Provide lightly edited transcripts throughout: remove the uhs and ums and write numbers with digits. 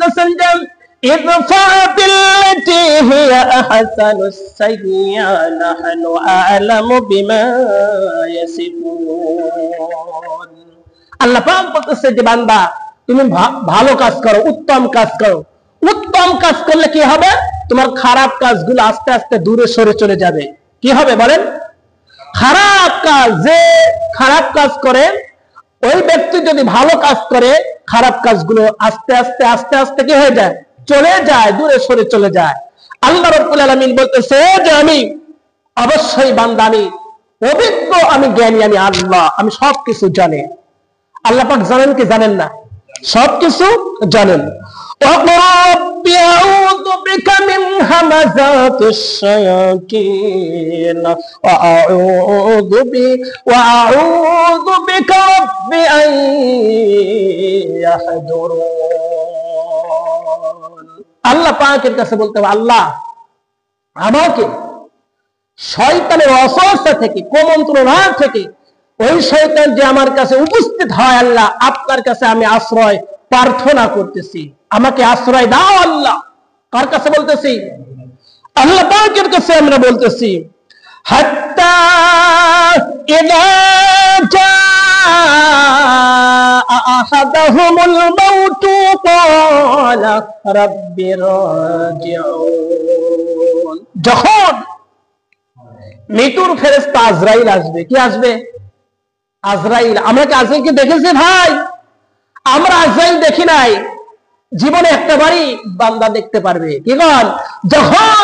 বলতেছেন যে ইদফা বিল্লাতি হিয়া আহসানুস সাইয়্যা নাহনু আ'লামু বিমা ইয়াসিফুন। আল্লাহ পাক বলতেছে যে বান্দা তুমি ভালো কাজ করো, উত্তম কাজ করো। উত্তম কাজ করলে কি হবে? তোমার খারাপ কাজগুলো আস্তে আস্তে দূরে সরে চলে যাবে। কি হবে বলেন? খারাপ কাজ, যে খারাপ কাজ করে ওই ব্যক্তি যদি ভালো কাজ করে, খারাপ কাজগুলো আস্তে আস্তে আস্তে আস্তে কি হয়ে যায়? চলে যায়, দূরে সরে চলে যায়। আল্লাহ রাব্বুল আলামিন বলতেছে যে আমি অবশ্যই বান্দা, আমি অভিজ্ঞ, আমি জ্ঞানী, আমি আল্লাহ, আমি সবকিছু জানি। আল্লাহ পাক জানেন কি জানেন না? সবকিছু জানেন। وَرَبِّ أَعُوذُ بِكَ مِنْ هَمَزَاتِ الشَّيَاطِينِ وَأَعُوذُ بِكَ رَبِّ أَنْ يَحْضُرُونِ। আল্লাহ পাকের কাছে বলতে হবে, আল্লাহ আমাকে শয়তানের ওয়াসওয়াসা থেকে, কুমন্ত্রণা থেকে, ওই শয়তান যে আমার কাছে উপস্থিত হয়, আল্লাহ আপনার কাছে আমি আশ্রয় প্রার্থনা করতেছি, আমাকে আশ্রয় দাও আল্লাহ। কার কাছে বলতেছি? আল্লাহ পাকের কাছে আমরা বলতেছি। হাত্তা ইযা জাআ আহাদাহুমুল মাউতু ক্বালা রাব্বি রাজিউন। যখন মৃত্যুর ফেরেশতা আজরাইল আসবে, কি আসবে? আজরাইল। আমরা কি আজরাইলকে দেখেছি ভাই? আমরা আজরাইল দেখি নাই। জীবনে একটাবারই বান্দা দেখতে পারবে। কি বল? যখন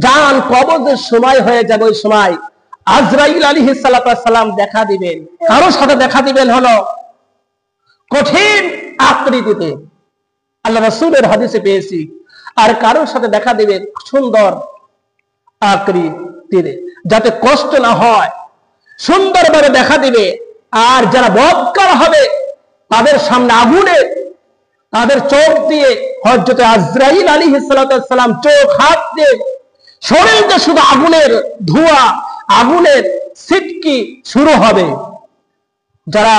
জান কবজের সময় হয়ে যাবে, ওই সময় আজরাইল আলাইহিস সালাতু ওয়াস সালাম দেখা দিবেন। কারোর সাথে দেখা দিবেন হলো কঠিন আকৃতিতে, আল্লাহ রাসূলের হাদিসে পেয়েছি। আর কারোর সাথে দেখা দিবেন সুন্দর আকৃতিতে, যাতে কষ্ট না হয়, সুন্দরভাবে দেখা দিবে। আর যারা বদকার হবে তাদের সামনে আগুনে, তাদের চোখ দিয়ে হযরত আজরাইল আলাইহিস সালাতু ওয়াস সালাম চোখ, হাত দিয়ে, শরীরে শুধু আগুনের ধোঁয়া, আগুনের ছিটকি শুরু হবে। যারা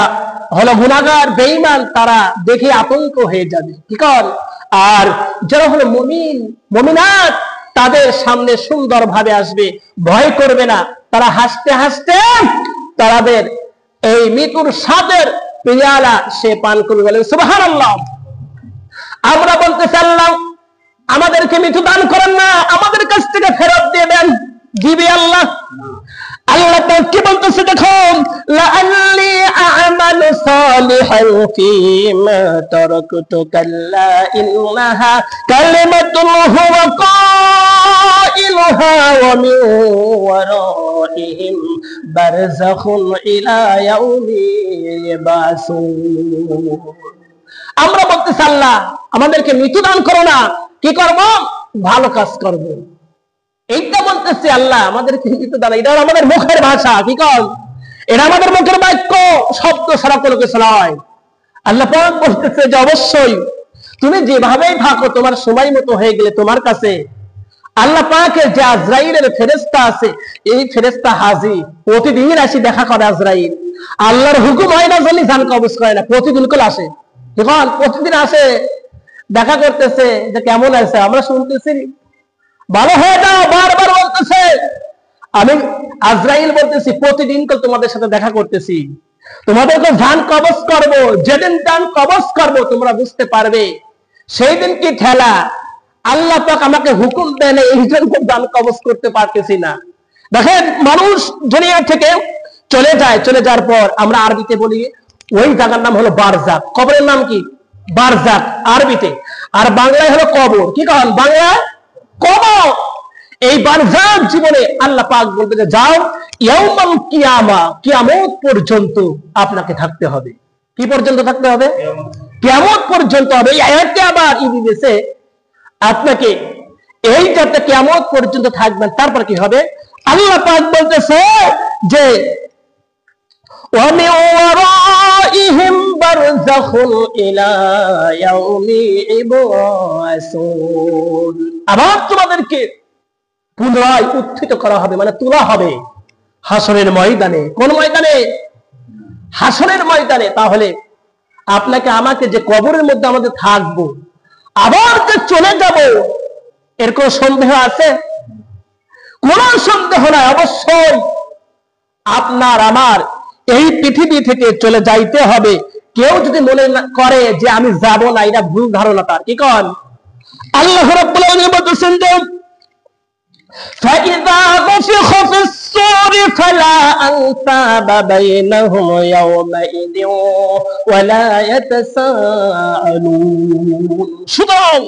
হলো গুনাহগার, বেঈমান, তারা দেখে আতঙ্ক হয়ে যাবে। কি কর? আর যারা হলো মুমিন, মুমিনাত, তাদের সামনে সুন্দরভাবে আসবে, ভয় করবে না। তারা হাসতে হাসতে তাদের এই মৃত্যুর স্বাদের পেয়ালা সে পান করবে। বলেন সুবহানাল্লাহ। আমরা বলতেছি আল্লাহ আমাদেরকে মৃত্যু দান করেন না, আমাদের কাছ থেকে ফেরত দিয়ে দেন। দিবে আল্লাহ। আল্লাহ কি বলতেছে দেখুন, লাআল্লি আ'মালু সালিহান ফীমা তারাকতু কাল্লা ইন্নাহা কালিমাতুন হুয়া কাইলুহা ওয়া মিন ওয়ারাইহিম বারযাখুন ইলা ইয়াউমি ইবাসুন। আমরা বলতেছি আল্লাহ আমাদেরকে মৃত্যু দান করো না, কি করব? ভালো কাজ করব। এইটা বলতেছি আল্লাহ আমাদেরকে মৃত্যু দান। এটা আমাদের মুখের ভাষা। কি কর? এটা আমাদের মুখের বাক্য, শব্দ ছাড়া কোনো কিছু নয়। আল্লাহ পাক বলতেছে যে অবশ্যই তুমি যেভাবেই থাকো, তোমার সময় মতো হয়ে গেলে তোমার কাছে আল্লাহ পাকের যে আজরাইলের ফেরেশতা আছে, এই ফেরেশতা হাজির, প্রতিদিন আসি দেখা করে আজরাইল। আল্লাহর হুকুম হয় না জানি জান কবজ করে না, প্রতিদিন করে আসে। দেখুন প্রতিদিন আসে, দেখা করতেছে যে কেমন আছে। আমরা শুনতেছি ভালো হয়ে যাও, বারবার বলতেছে। আমি আজরাইল বলতেছি প্রতিদিন তো তোমাদের সাথে দেখা করতেছি, তোমাদেরকে জান কবজ করব। যেদিন জান কবজ করব তোমরা বুঝতে পারবে সেই দিন কি ঠেলা। আল্লাহ পাক আমাকে হুকুম দেন, এই জন্য জান কবজ করতে পারতেছি না। দেখেন মানুষ দুনিয়া থেকে চলে যায়, চলে যাওয়ার পর আমরা আরবিতে বলি ওই জায়গার নাম হলো বারজাক। কবরের নাম কি? বারজাক আরবিতে। আর বাংলায় হলো কবর। কি কন? বাংলায় কবর। এই বারজাক জীবনে আল্লাহ পাক বলতে যে যাও ইয়াউমাল কিয়ামা, কিয়ামত পর্যন্ত আপনাকে থাকতে হবে। কি পর্যন্ত থাকতে হবে? কিয়ামত পর্যন্ত হবে। এই আয়াতটি আবার ইংরেজিতে আপনাকে এইটাতে কিয়ামত পর্যন্ত থাকবেন। তারপর কি হবে? আল্লাহ পাক বলতেছে যে ওয়া মিন ওয়ারাইহিম বারযাখুন ইলা ইয়াউমি ইবআসুন। আবার তোমাদেরকে পুনরায় উত্থিত করা হবে, মানে তোলা হবে হাসরের ময়দানে। কোন ময়দানে? হাসরের ময়দানে। তাহলে আপনাকে আমাকে যে কবরের মধ্যে আমাদের থাকবো, আবার যে চলে যাব, এর কোন সন্দেহ আছে? কোন সন্দেহ নাই। অবশ্যই আপনার আমার এই পৃথিবী থেকে চলে যাইতে হবে। কেউ যদি মনে করে যে আমি যাব না, এটা ভুল ধারণা তার। কি কন? আল্লাহ রাব্বুল আলামিন বলেছেন যে فَإِذَا نُفِخَ فِي الصُّورِ فَلَا أَنْسَابَ بَيْنَهُمْ يَوْمَئِذٍ وَلَا يَتَسَاءَلُونَ। সুতরাং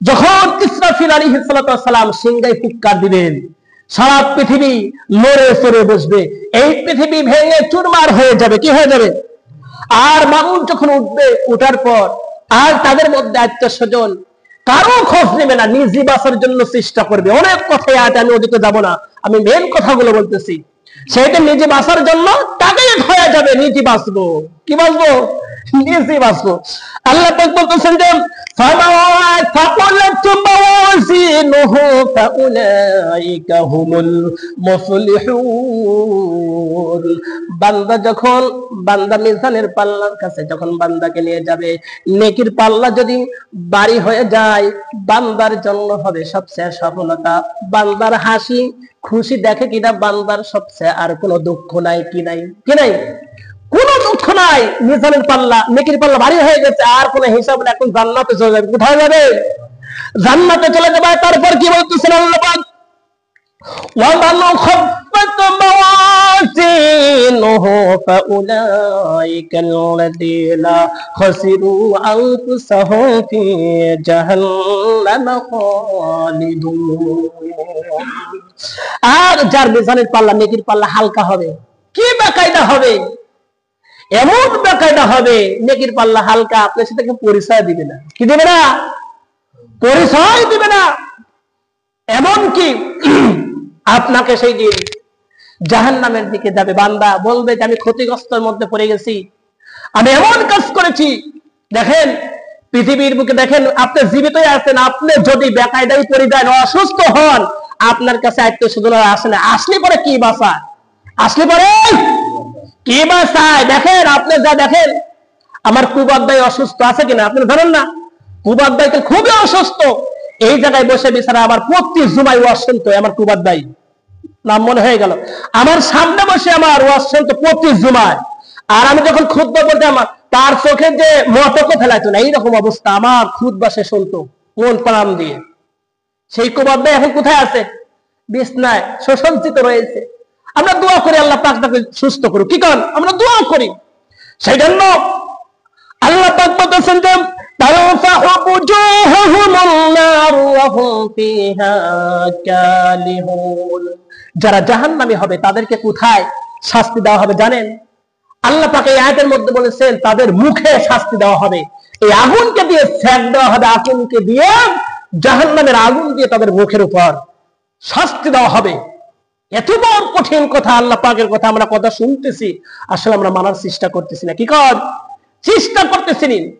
যখন ইসরাফিল আলাইহিস সালাতু ওয়াস সালাম সিংহায় ফুৎকার দিবেন, সারা পৃথিবী লড়ে চড়ে বসবে, এই পৃথিবী ভেঙে চুরমার হয়ে যাবে। কি হয়ে যাবে? আর মানুষ যখন উঠবে, উঠার পর আর তাদের মধ্যে আত্মীয়-স্বজন কারো খোঁজ নেবে না, নিজে বাঁচার জন্য চেষ্টা করবে। অনেক কথাই আছে, আমি ওদিকে যাব না, আমি মেন কথাগুলো বলতেছি। সেটা নিজে বাঁচার জন্য তাকে হয়ে যাবে, নিজে বাঁচবো। কি বাঁচবো? নিজে বাঁচবো। আল্লাহ পাক বলতেছেন যে বান্দা যখন বান্দা মিজানের পাল্লার কাছে যখন বান্দাকে নিয়ে যাবে, নেকির পাল্লা যদি ভারী হয়ে যায়, বান্দার জন্য হবে সবচেয়ে সফলতা। বান্দার হাসি খুশি দেখে কিনা বান্দার সবচেয়ে আর কোনো দুঃখ নাই। কি নাই? কি নাই? কোনো দুঃখ নাই। মিজানের পাল্লা, নেকির পাল্লা ভারী হয়ে গেছে, আর কোনো হিসাব না। এখন জান্নাতে চলে যাবে। কোথায় যাবে? জান্নাতে চলে যাবে। তারপর কি বলতেছেন আল্লাহ পাক? وَمَنْ خَفَّتْ مَوَازِينُهُ فَأُولَئِكَ الَّذِينَ خَسِرُوا أَنفُسَهُمْ فِي جَهَنَّمَ خَالِدُونَ। আর যার মিজানের পাল্লা, নেকির পাল্লা হালকা হবে, কি বেকায়দা হবে! এমন বেকায়দা হবে, নেকির পাল্লা হালকা, আপনার সাথে পরিচয় দিবে না। কি দিবে না? পরিচয় দিবে না। এমন কি আপনাকে সেই দিন জাহান্নামের দিকে যাবে, বান্দা বলবে যে আমি ক্ষতিগ্রস্তের মধ্যে পড়ে গেছি, আমি এমন কাজ করেছি। দেখেন পৃথিবীর বুকে, দেখেন আপনি জীবিতই আছেন, আপনি যদি বেকায়দায় পড়ে যান, অসুস্থ হন, আপনার কাছে আত্মীয়-স্বজন আসে না, আসলে পরে কি বাঁচায়? আসলে পরে কি বাঁচায়? দেখেন আপনি যা দেখেন, আমার কুবাদ ভাই অসুস্থ আছে কিনা আপনি জানেন না? কুবাদ ভাই খুবই অসুস্থ, এই জায়গায় বসে বিছানা আমার প্রতি জুমাই ওয়াজ শুনতো। আমার কুবাদ ভাই নাম মনে হয়ে গেল, আমার সামনে বসে আমার ওয়াজ শুনতো প্রতি জুমায়। আর আমি যখন খুতবা বলতে, আমার তার চোখে যে মতকে ফেলাইতো না, এইরকম অবস্থা। আমার খুতবা সে শুনতো মন প্রাণ দিয়ে। সেই কুবাদ ভাই এখন কোথায় আছে? বিছনায় সুসজ্জিত রয়েছে। আমরা দোয়া করি আল্লাহ পাক তাকে সুস্থ করুক। কি কারণ? আমরা দোয়া করি। সেই জন্য আল্লাহ পাক বলতেছেন যে যারা জাহান্নামী হবে তাদেরকে কোথায় শাস্তি দেওয়া হবে জানেন? আল্লাহ পাক এই আয়াতের মধ্যে বলেছেন তাদের মুখে শাস্তি দেওয়া হবে। এই আগুনকে দিয়ে সেক দেওয়া হবে, আগুনকে দিয়ে, জাহান্নামের আগুন দিয়ে তাদের মুখের উপর শাস্তি দেওয়া হবে। এত বড় কঠিন কথা, আল্লাহ পাকের কথা আমরা কথা শুনতেছি, আসলে আমরা মানার চেষ্টা করতেছি না। কি কর? চেষ্টা করতেছি।